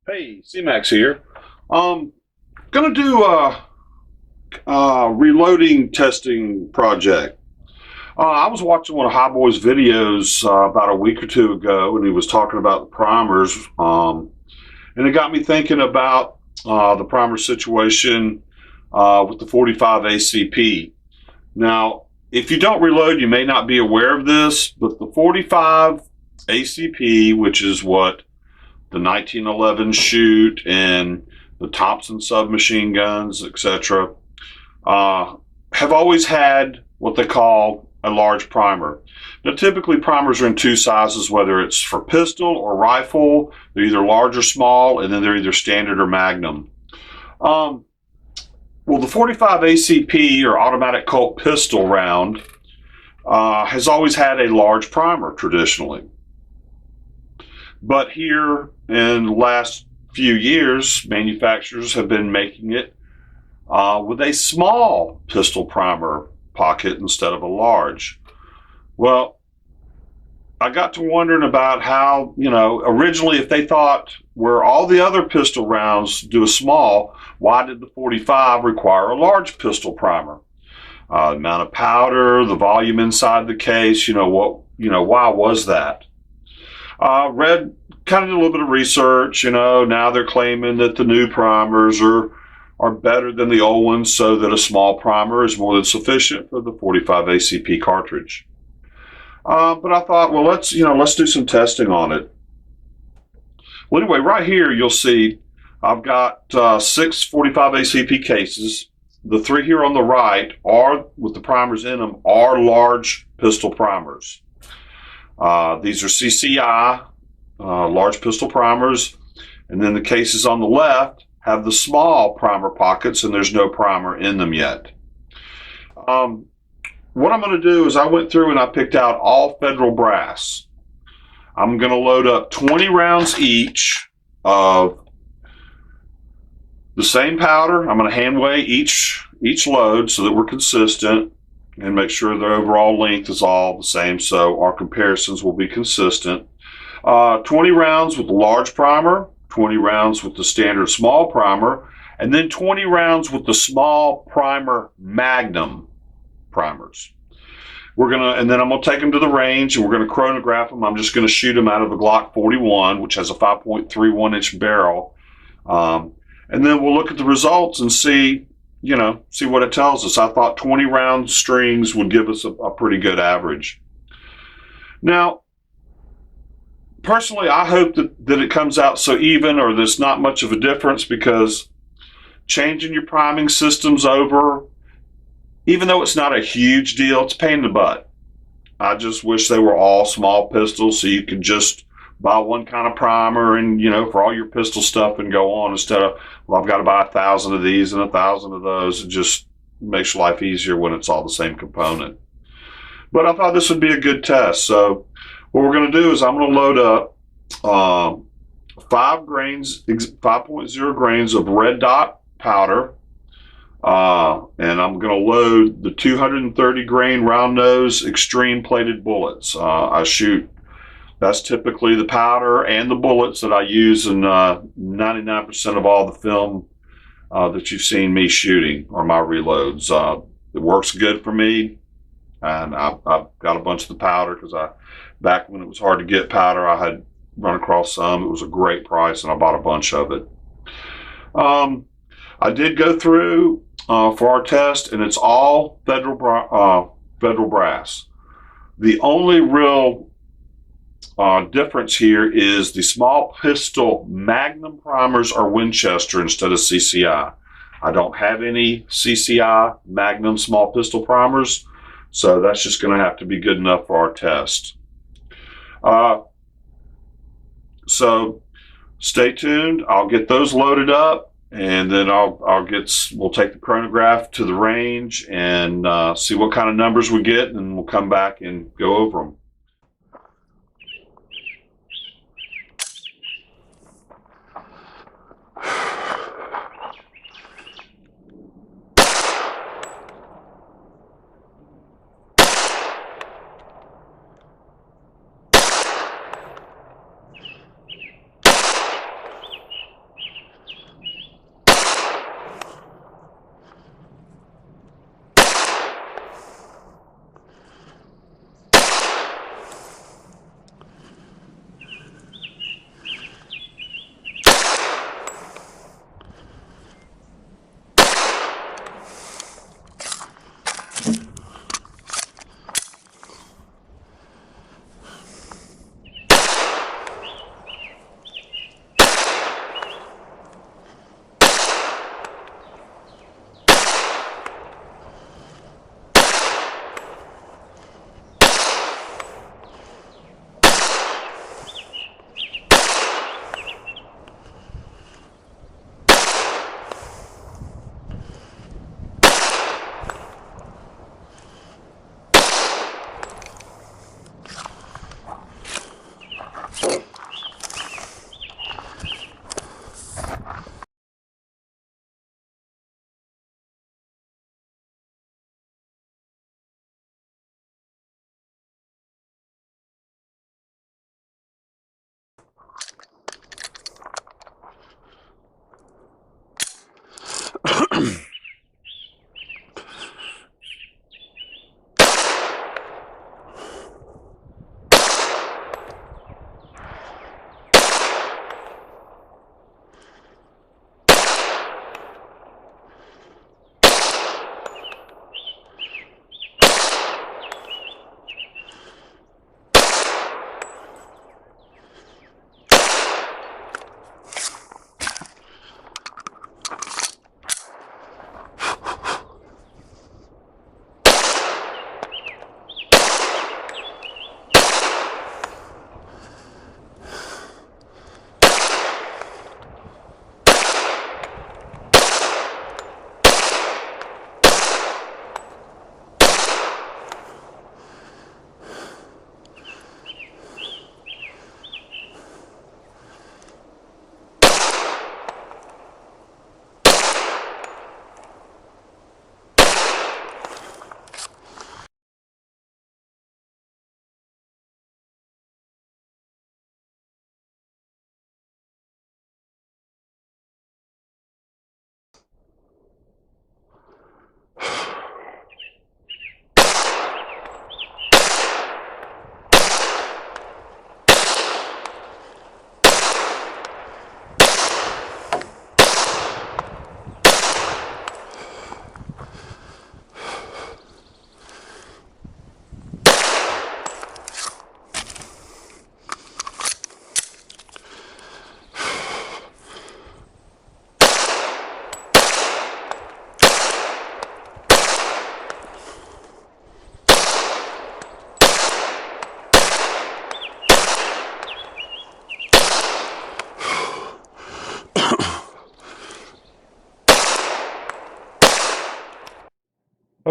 Hey, Cmax here. Gonna do a reloading testing project. I was watching one of Highboy's videos about a week or two ago, and he was talking about the primers, and it got me thinking about the primer situation with the 45 ACP. Now, if you don't reload, you may not be aware of this, but the 45 ACP, which is what the 1911 shoot and the Thompson submachine guns, etc., have always had what they call a large primer. Now, typically, primers are in two sizes, whether it's for pistol or rifle. They're either large or small, and then they're either standard or magnum. Um, well, the 45 ACP or automatic Colt pistol round has always had a large primer traditionally. But here in the last few years, manufacturers have been making it with a small pistol primer pocket instead of a large. Well, I got to wondering about how, originally if they thought where all the other pistol rounds do a small, why did the 45 require a large pistol primer? The amount of powder, the volume inside the case, why was that? Read, kind of did a little bit of research. Now they're claiming that the new primers are better than the old ones, so that a small primer is more than sufficient for the 45 ACP cartridge. But I thought, well, let's do some testing on it. Well, anyway, right here you'll see I've got 6 45 ACP cases. The three here on the right are, with the primers in them, are large pistol primers. These are CCI, large pistol primers, and then the cases on the left have the small primer pockets, and there's no primer in them yet. What I'm going to do is I went through and I picked out all federal brass. I'm going to load up 20 rounds each of the same powder. I'm going to hand weigh each load so that we're consistent and make sure the overall length is all the same, so our comparisons will be consistent. 20 rounds with the large primer, 20 rounds with the standard small primer, and then 20 rounds with the small primer magnum primers. And then I'm going to take them to the range and we're going to chronograph them. I'm just going to shoot them out of the Glock 41, which has a 5.31 inch barrel. And then we'll look at the results and see what it tells us. I thought 20 round strings would give us a pretty good average. Now, personally, I hope that it comes out so even, or there's not much of a difference, because changing your priming systems over, even though it's not a huge deal, it's a pain in the butt. I just wish they were all small pistols so you could just buy one kind of primer and, for all your pistol stuff and go on, instead of, well, I've got to buy 1,000 of these and 1,000 of those. It just makes life easier when it's all the same component. But I thought this would be a good test. So what we're going to do is I'm going to load up 5.0 grains of red dot powder. And I'm going to load the 230 grain round nose extreme plated bullets. That's typically the powder and the bullets that I use in 99% of all the film that you've seen me shooting, or my reloads. It works good for me, and I've got a bunch of the powder because back when it was hard to get powder, I had run across some. It was a great price, and I bought a bunch of it. I did go through for our test, and it's all federal brass. The only real difference here is the small pistol magnum primers are Winchester instead of CCI. I don't have any CCI magnum small pistol primers, so that's just going to have to be good enough for our test. So stay tuned. I'll get those loaded up, and then we'll take the chronograph to the range and see what kind of numbers we get, and we'll come back and go over them.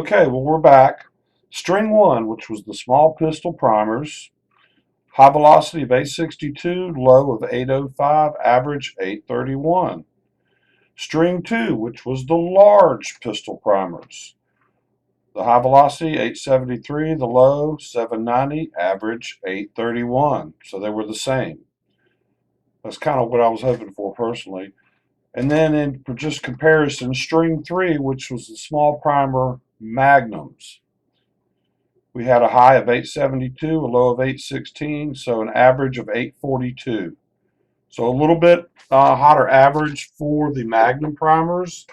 Okay, well, we're back. String one, which was the small pistol primers, high velocity of 862, low of 805, average 831. String two, which was the large pistol primers, the high velocity 873, the low 790, average 831. So they were the same. That's kind of what I was hoping for personally. And then in for just comparison, string three, which was the small primer magnums, we had a high of 872, a low of 816, so an average of 842. So a little bit hotter average for the magnum primers,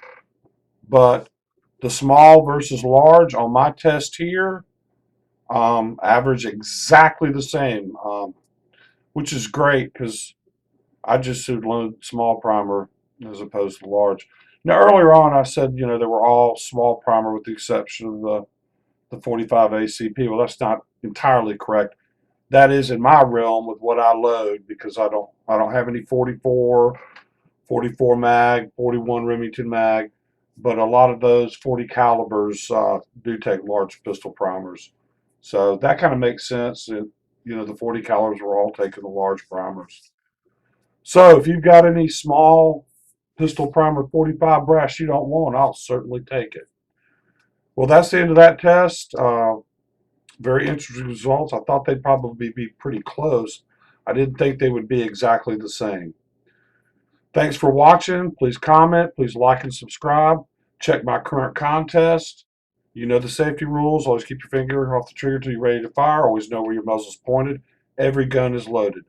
but the small versus large on my test here, average exactly the same, which is great because I just should load small primer as opposed to large. Now earlier on I said, they were all small primer with the exception of the 45 ACP. Well, that's not entirely correct. That is in my realm with what I load because I don't have any 44 mag, 41 Remington mag, but a lot of those 40 calibers do take large pistol primers. So that kind of makes sense. The 40 calibers were all taking the large primers. So if you've got any small pistol primer 45 brass you don't want, I'll certainly take it. Well, that's the end of that test. Very interesting results. I thought they'd probably be pretty close. I didn't think they would be exactly the same. Thanks for watching. Please comment. Please like and subscribe. Check my current contest. You know the safety rules. Always keep your finger off the trigger until you're ready to fire. Always know where your muzzle's pointed. Every gun is loaded.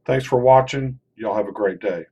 Thanks for watching. Y'all have a great day.